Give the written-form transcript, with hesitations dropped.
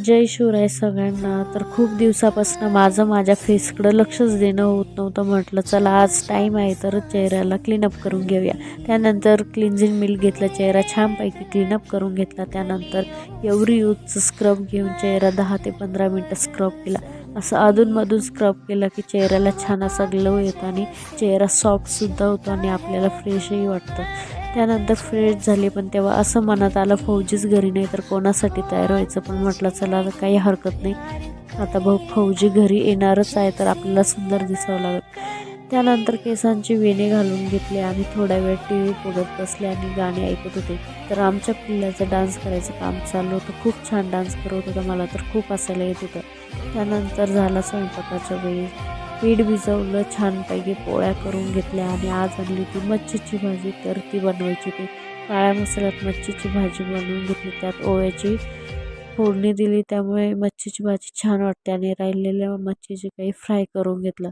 जय शिवराय सगळ्यांना. तर खूप दिवसापासून माझं माझ्या फेसकडं लक्षच देणं होत नव्हतं. म्हटलं चला आज टाईम आहे तर चेहऱ्याला क्लीनअप करून घेऊया. त्यानंतर क्लिन्झिंग मिल्क घेतलं, चेहरा छानपैकी क्लीनअप करून घेतला. त्यानंतर एव्हरी यूजचं स्क्रब घेऊन चेहरा 10 ते 15 मिनटं स्क्रब केला. असं अधूनमधून स्क्रब केलं की चेहऱ्याला छान असा ग्लो येतो आणि चेहरा सॉफ्टसुद्धा होतो आणि आपल्याला फ्रेशही वाटतं. त्यानंतर फ्रेश झाली, पण तेव्हा असं मनात आलं फौजीच घरी नाही तर कोणासाठी तयार व्हायचं. पण म्हटलं चला आता काही हरकत नाही, आता भाऊ फौजी घरी येणारच आहे तर आपल्याला सुंदर दिसावं लागेल. त्यानंतर केसांची वेणी घालून घेतली आणि थोडा वेळ टी व्ही बघत बसले आणि गाणे ऐकत होते. तर आमच्या पिल्ल्याचं डान्स करायचं काम चालू होतं. खूप छान डान्स करत होता, मला तर खूप हसायला येत होतं. त्यानंतर झाला स्वयंपाकाच्या वेळी. पीठ भिजवलं, छानपैकी पोळ्या करून घेतल्या आणि आज आणली ती मच्छीची भाजी. तर ती बनवायची ती काळ्या मसाल्यात मच्छीची भाजी बनवून घेतली. त्यात ओव्याची फोडणी दिली, त्यामुळे मच्छीची भाजी छान वाटते आणि राहिलेल्या मच्छीची काही फ्राय करून घेतलं.